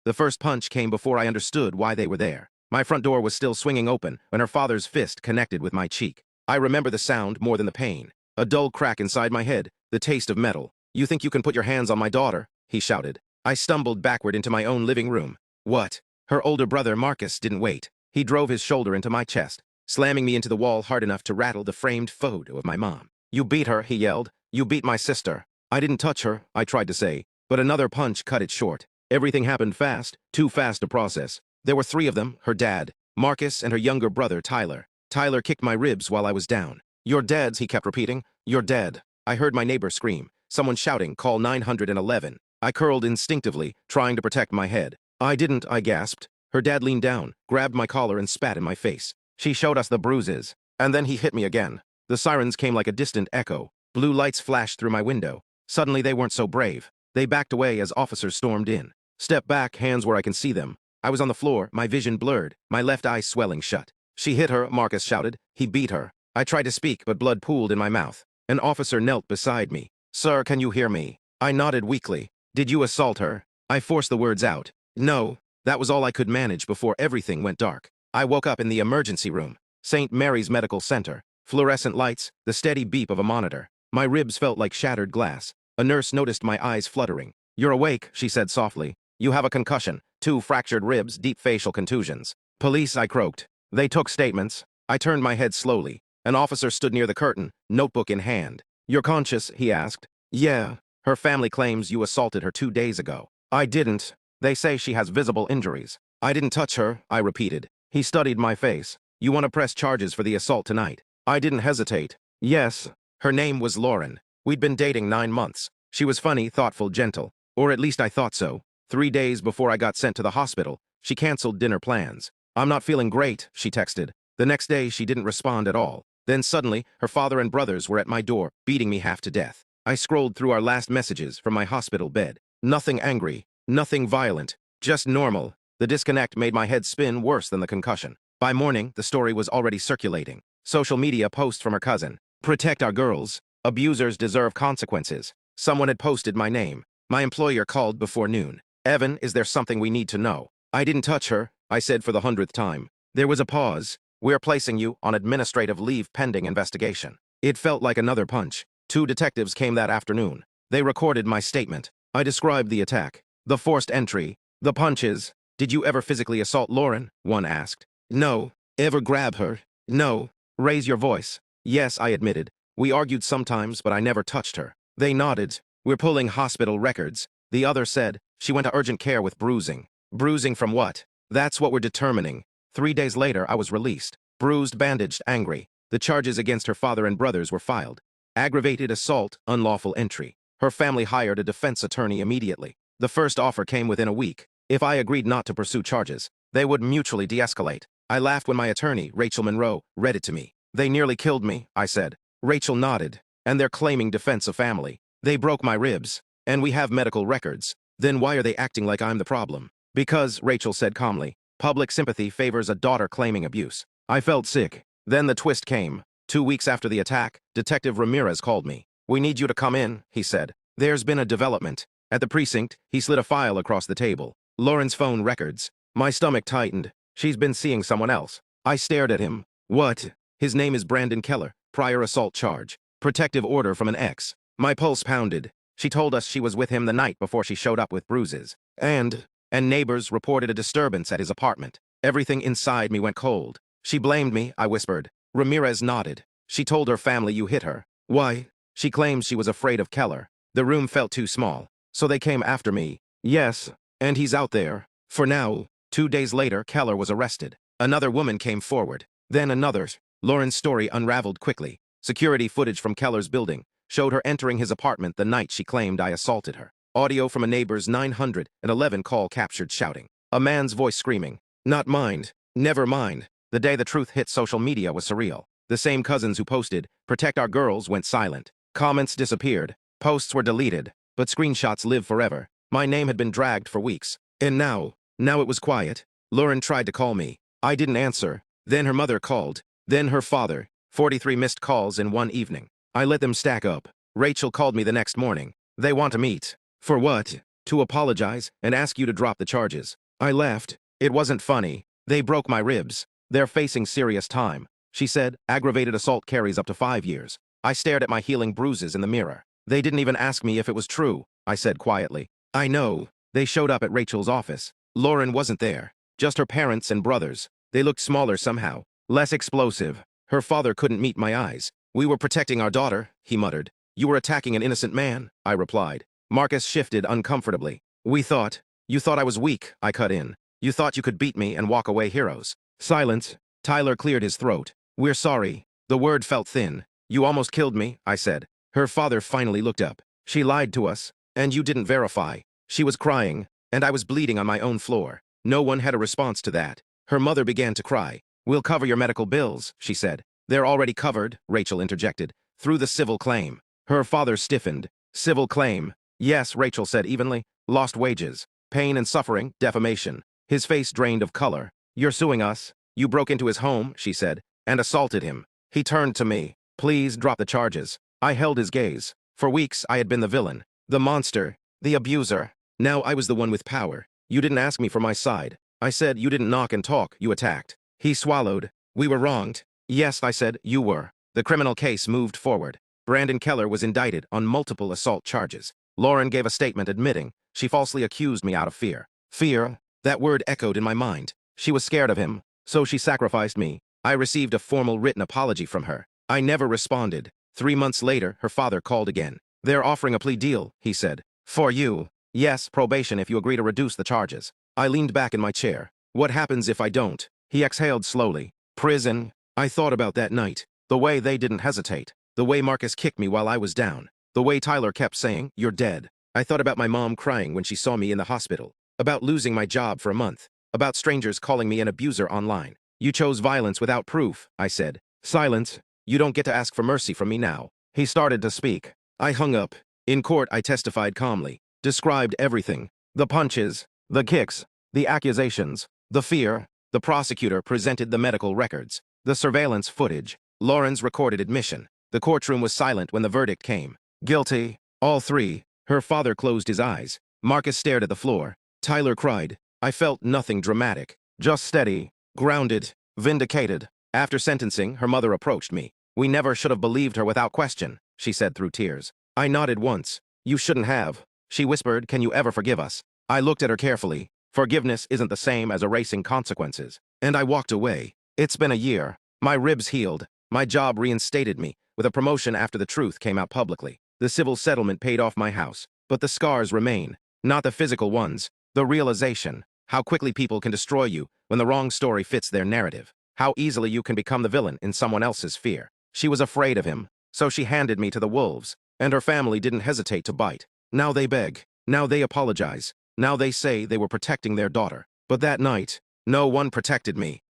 The first punch came before I understood why they were there. My front door was still swinging open when her father's fist connected with my cheek. I remember the sound more than the pain. A dull crack inside my head, the taste of metal. "You think you can put your hands on my daughter?" he shouted. I stumbled backward into my own living room. What? Her older brother, Marcus, didn't wait. He drove his shoulder into my chest, slamming me into the wall hard enough to rattle the framed photo of my mom. "You beat her," he yelled. "You beat my sister." "I didn't touch her," I tried to say, but another punch cut it short. Everything happened fast, too fast to process. There were three of them, her dad, Marcus, and her younger brother, Tyler. Tyler kicked my ribs while I was down. "You're dead," he kept repeating. "You're dead." I heard my neighbor scream, someone shouting, "Call 911." I curled instinctively, trying to protect my head. "I didn't," I gasped. Her dad leaned down, grabbed my collar, and spat in my face. "She showed us the bruises." And then he hit me again. The sirens came like a distant echo. Blue lights flashed through my window. Suddenly they weren't so brave. They backed away as officers stormed in. Step back, hands where I can see them. I was on the floor, my vision blurred, my left eye swelling shut. "She hit her," Marcus shouted. "He beat her." I tried to speak, but blood pooled in my mouth. An officer knelt beside me. "Sir, can you hear me?" I nodded weakly. "Did you assault her?" I forced the words out. "No." That was all I could manage before everything went dark. I woke up in the emergency room. St. Mary's Medical Center. Fluorescent lights, the steady beep of a monitor. My ribs felt like shattered glass. A nurse noticed my eyes fluttering. "You're awake," she said softly. "You have a concussion, 2 fractured ribs, deep facial contusions." "Police," I croaked. They took statements. I turned my head slowly. An officer stood near the curtain, notebook in hand. "You're conscious?" he asked. "Yeah." "Her family claims you assaulted her 2 days ago." "I didn't. They say she has visible injuries." "I didn't touch her," I repeated. He studied my face. "You want to press charges for the assault tonight?" I didn't hesitate. "Yes." Her name was Lauren. We'd been dating 9 months. She was funny, thoughtful, gentle. Or at least I thought so. 3 days before I got sent to the hospital, she canceled dinner plans. "I'm not feeling great," she texted. The next day, she didn't respond at all. Then suddenly, her father and brothers were at my door, beating me half to death. I scrolled through our last messages from my hospital bed. Nothing angry, nothing violent, just normal. The disconnect made my head spin worse than the concussion. By morning, the story was already circulating. Social media posts from her cousin. "Protect our girls. Abusers deserve consequences." Someone had posted my name. My employer called before noon. "Evan, is there something we need to know?" "I didn't touch her," I said for the 100th time. There was a pause. "We're placing you on administrative leave pending investigation." It felt like another punch. 2 detectives came that afternoon. They recorded my statement. I described the attack, the forced entry, the punches. "Did you ever physically assault Lauren?" one asked. "No." "Ever grab her?" "No." "Raise your voice." "Yes," I admitted. "We argued sometimes, but I never touched her." They nodded. "We're pulling hospital records." The other said, "She went to urgent care with bruising." "Bruising from what?" "That's what we're determining." 3 days later, I was released. Bruised, bandaged, angry. The charges against her father and brothers were filed. Aggravated assault, unlawful entry. Her family hired a defense attorney immediately. The first offer came within a week. If I agreed not to pursue charges, they would mutually de-escalate. I laughed when my attorney, Rachel Monroe, read it to me. "They nearly killed me," I said. Rachel nodded. "And they're claiming defense of family. They broke my ribs. And we have medical records. Then why are they acting like I'm the problem?" "Because," Rachel said calmly, "public sympathy favors a daughter claiming abuse." I felt sick. Then the twist came. 2 weeks after the attack, Detective Ramirez called me. "We need you to come in," he said. "There's been a development." At the precinct, he slid a file across the table. "Lauren's phone records." My stomach tightened. "She's been seeing someone else." I stared at him. "What?" "His name is Brandon Keller. Prior assault charge. Protective order from an ex." My pulse pounded. She told us she was with him the night before she showed up with bruises. And neighbors reported a disturbance at his apartment. Everything inside me went cold. "She blamed me," I whispered. Ramirez nodded. "She told her family you hit her." "Why?" "She claims she was afraid of Keller. The room felt too small. So they came after me." "Yes. And he's out there. For now." 2 days later, Keller was arrested. Another woman came forward. Then another. Lauren's story unraveled quickly. Security footage from Keller's building showed her entering his apartment the night she claimed I assaulted her. Audio from a neighbor's 911 call captured shouting. A man's voice screaming, "Not mine. Never mine." The day the truth hit social media was surreal. The same cousins who posted, "Protect our girls," went silent. Comments disappeared. Posts were deleted. But screenshots live forever. My name had been dragged for weeks. And now it was quiet. Lauren tried to call me. I didn't answer. Then her mother called. Then her father. 43 missed calls in one evening. I let them stack up. Rachel called me the next morning. "They want to meet." "For what?" To apologize and ask you to drop the charges. I left. It wasn't funny. They broke my ribs. They're facing serious time. She said, aggravated assault carries up to 5 years. I stared at my healing bruises in the mirror. They didn't even ask me if it was true, I said quietly. I know. They showed up at Rachel's office. Lauren wasn't there. Just her parents and brothers. They looked smaller somehow. Less explosive. Her father couldn't meet my eyes. We were protecting our daughter, he muttered. You were attacking an innocent man, I replied. Marcus shifted uncomfortably. You thought I was weak, I cut in. You thought you could beat me and walk away heroes. Silence. Tyler cleared his throat. We're sorry. The word felt thin. You almost killed me, I said. Her father finally looked up. She lied to us, and you didn't verify. She was crying, and I was bleeding on my own floor. No one had a response to that. Her mother began to cry. We'll cover your medical bills, she said. They're already covered, Rachel interjected, through the civil claim. Her father stiffened. Civil claim. Yes, Rachel said evenly. Lost wages. Pain and suffering, defamation. His face drained of color. You're suing us. You broke into his home, she said, and assaulted him. He turned to me. Please drop the charges. I held his gaze. For weeks, I had been the villain. The monster. The abuser. Now I was the one with power. You didn't ask me for my side. I said you didn't knock and talk, you attacked. He swallowed. We were wronged. Yes, I said, you were. The criminal case moved forward. Brandon Keller was indicted on multiple assault charges. Lauren gave a statement admitting she falsely accused me out of fear. Fear? That word echoed in my mind. She was scared of him, so she sacrificed me. I received a formal written apology from her. I never responded. 3 months later, her father called again. They're offering a plea deal, he said. For you. Yes, probation if you agree to reduce the charges. I leaned back in my chair. What happens if I don't? He exhaled slowly. Prison. I thought about that night. The way they didn't hesitate. The way Marcus kicked me while I was down. The way Tyler kept saying, you're dead. I thought about my mom crying when she saw me in the hospital. About losing my job for a month. About strangers calling me an abuser online. You chose violence without proof, I said. Silence. You don't get to ask for mercy from me now. He started to speak. I hung up. In court, I testified calmly. Described everything. The punches. The kicks. The accusations. The fear. The prosecutor presented the medical records. The surveillance footage. Lauren's recorded admission. The courtroom was silent when the verdict came. Guilty. All three. Her father closed his eyes. Marcus stared at the floor. Tyler cried. I felt nothing dramatic. Just steady. Grounded. Vindicated. After sentencing, her mother approached me. We never should have believed her without question, she said through tears. I nodded once. You shouldn't have. She whispered, can you ever forgive us? I looked at her carefully. Forgiveness isn't the same as erasing consequences. And I walked away. It's been a year. My ribs healed. My job reinstated me, with a promotion after the truth came out publicly. The civil settlement paid off my house. But the scars remain. Not the physical ones. The realization. How quickly people can destroy you when the wrong story fits their narrative. How easily you can become the villain in someone else's fear. She was afraid of him, so she handed me to the wolves. And her family didn't hesitate to bite. Now they beg. Now they apologize. Now they say they were protecting their daughter. But that night, no one protected me.